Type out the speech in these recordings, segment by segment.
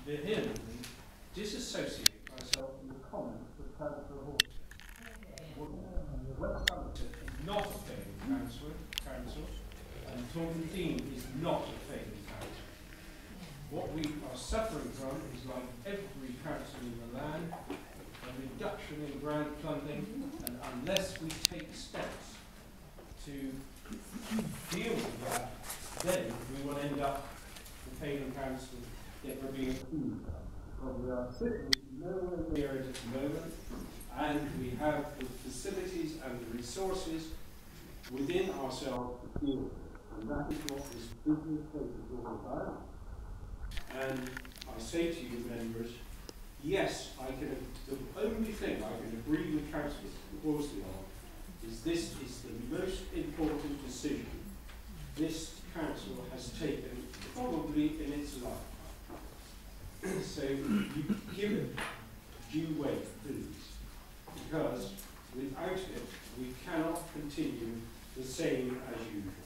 vehemently disassociate myself from the comments of Councillor Hall. West Somerset is not a failing council, and Taunton Deane is not a failing council. What we are suffering from is, like every council in the land, a reduction in grant funding, and unless we take steps to deal with that, then we will end up the failing council that we're being accused of. Because we are sitting nowhere near it at the moment, and we have the facilities and the resources within ourselves to deal with it. And that is what this business case is all about. And I say to you, members, yes, the only thing I can agree with Councillor Horsley on is this is the most important decision this council has taken probably in its life. So you give it due weight, please, because without it we cannot continue the same as usual.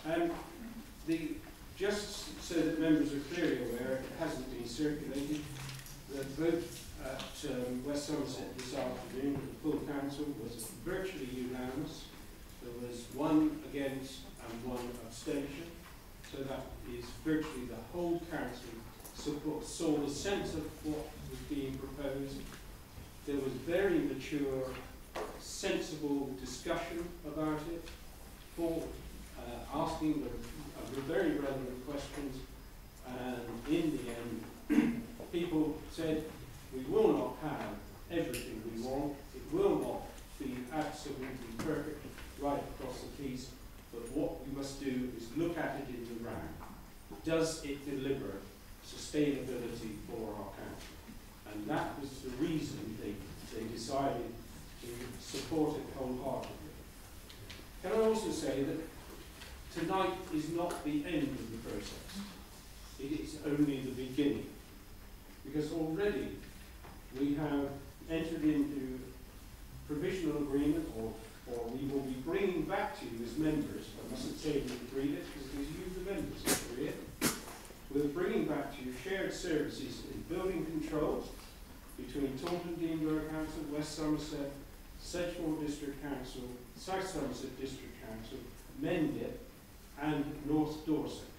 And just so that members are clearly aware, it hasn't been circulated, the vote at West Somerset this afternoon at the full council was virtually unanimous. There was one against and one abstention, so that is virtually the whole council saw the sense of what was being proposed. There was very mature, sensible discussion about it, for asking the very relevant questions, and in the end, people said, we will not have everything we want, it will not be absolutely perfect right across the piece, but what we must do is look at it in the round. Does it deliver sustainability for our council? And that was the reason they decided to support it wholeheartedly. Can I also say that tonight is not the end of the process. It is only the beginning. Because already we have entered into provisional agreement, or we will be bringing back to you as members. I mustn't say we agreed it, because it was you, the members, that agree it. We're bringing back to you shared services in building control between Taunton Deane Borough Council, West Somerset, Sedgemoor District Council, South Somerset District Council, Mendip, and North Dorset.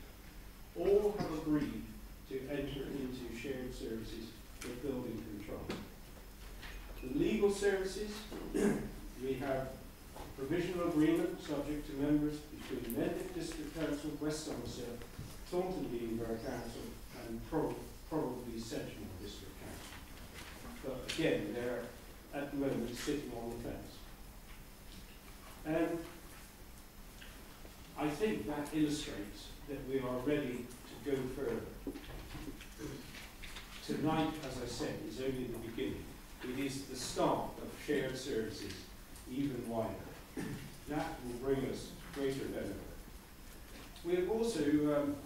All have agreed to enter into shared services for building control. The legal services, we have a provisional agreement subject to members between Mendip District Council, West Somerset, Taunton Deane Borough Council, and probably Sedgemoor District Council. But again, they're at the moment sitting on the fence. And I think that illustrates that we are ready to go further. Tonight, as I said, is only the beginning. It is the start of shared services even wider. That will bring us greater benefit. We have also,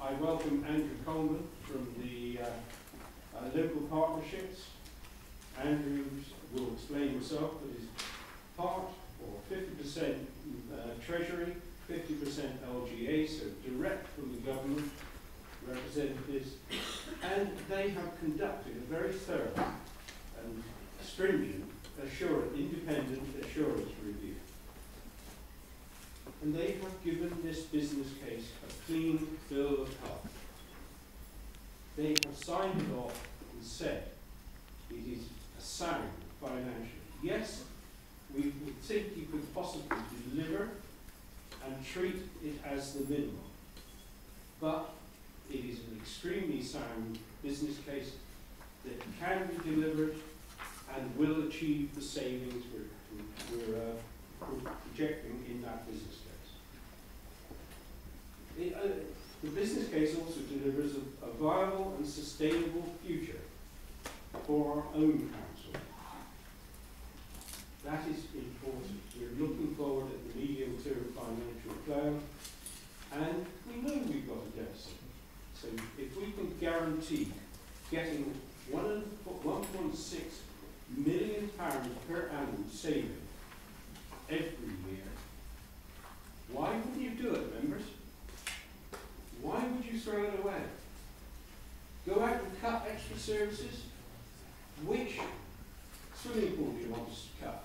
I welcome Andrew Coleman from the local partnerships. Andrew will explain himself, but his part, or 50% Treasury, 50% LGA, so direct from the government representatives, and they have conducted a very thorough and stringent independent assurance review. And they have given this business case a clean bill of health. They have signed it off and said it is a sound financially. Yes, we would think you could possibly deliver and treat it as the minimum. But it is an extremely sound business case that can be delivered and will achieve the savings we're projecting in that business case. The business case also delivers a viable and sustainable future for our own council. That is important. We're looking forward at the medium-term financial plan, and we know we've got a deficit. So if we can guarantee getting £1.6 million per annum saving every year, why wouldn't you do it, members? Why would you throw it away? Go out extra services? Which swimming pool do you want us to cut?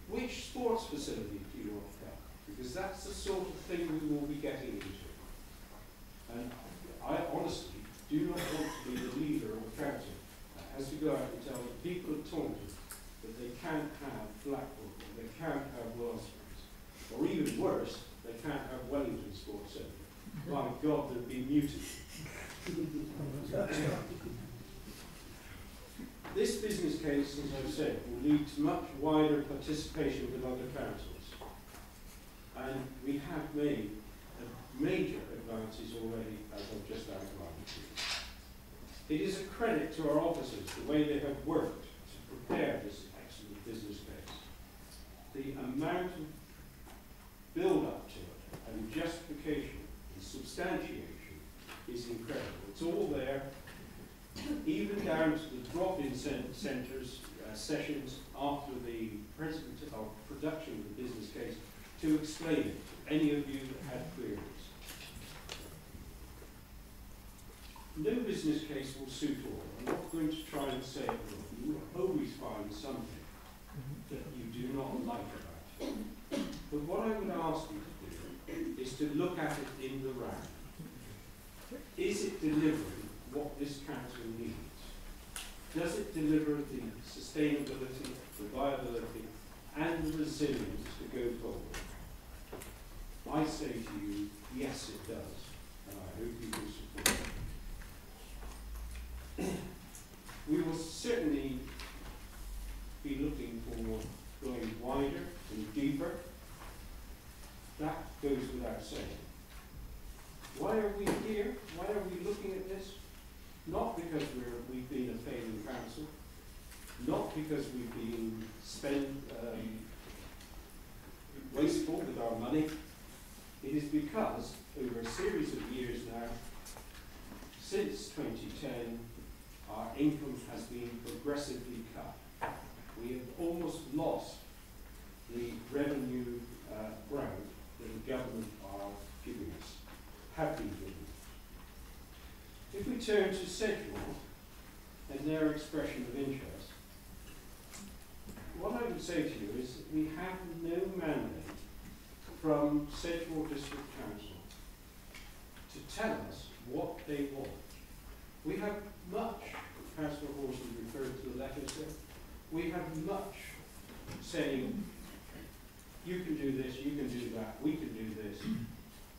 Which sports facility do you want to cut? Because that's the sort of thing we will be getting into. And I honestly do not want to be the leader of a council that has to go out and tell the people of Taunton that they can't have Blackpool, or they can't have Wellsprings, or even worse, they can't have Wellington Sports Centre. My God, there'd be mutiny. This business case, as I've said, will lead to much wider participation with other councils. And we have made major advances already, as I've just outlined to you. It is a credit to our officers, the way they have worked to prepare this excellent business case. The amount of build-up to it, and justification, and substantiation is incredible. It's all there, even down to the drop-in centres, sessions after the president of production of the business case to explain it to any of you that had queries. No business case will suit all. I'm not going to try and say it all. You will always find something that you do not like about it. But what I would ask you to do is to look at it in the round. Is it delivering what this council needs? Does it deliver the sustainability, the viability, and the resilience to go forward? I say to you, yes it does, and I hope you will support it. We will certainly be looking for going wider and deeper. That goes without saying. Why are we here? Why are we looking at this? Not because we've been a failing council, not because we've been wasteful with our money. It is because over a series of years now, since 2010, our income has been progressively cut. We have almost lost the revenue grant that the government are giving us, have been giving us. If we turn to Sedgemoor and their expression of interest, what I would say to you is that we have no mandate from Sedgemoor District Council to tell us what they want. We have much, Councillor Horsley referred to the letters there, we have much saying, you can do this, you can do that, we can do this,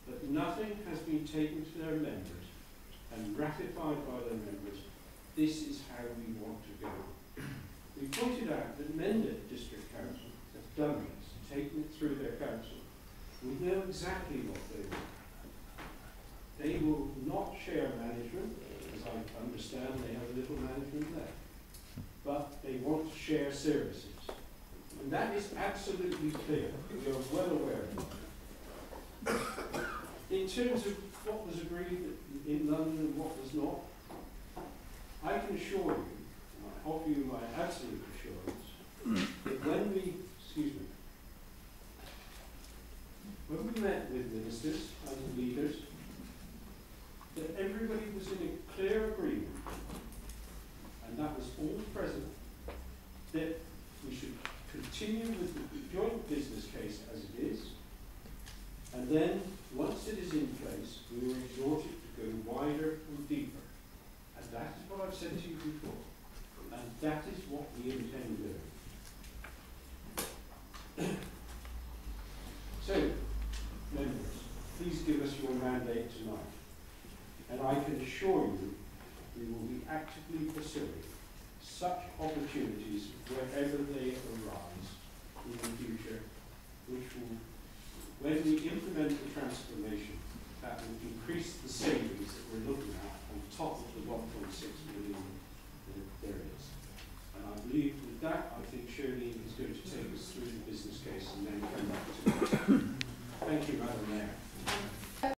but nothing has been taken to their members and ratified by their members. This is how we want to go. We pointed out that Mendip District Council have done this, taken it through their council. We know exactly what they want. They will not share management, as I understand they have little management left, but they want to share services. And that is absolutely clear. We are well aware of that. In terms of what was agreed in London and what was not, I can assure you, and I offer you my absolute assurance, that when we met with ministers and leaders, that everybody was in a clear agreement, and that was all present, that we should continue with the joint business case as it is, and then, once it is in place, we will exhort it to go wider and deeper. And that is what I've said to you before, and that is what we intend doing. So, members, please give us your mandate tonight, and I can assure you we will be actively pursuing such opportunities wherever they arise.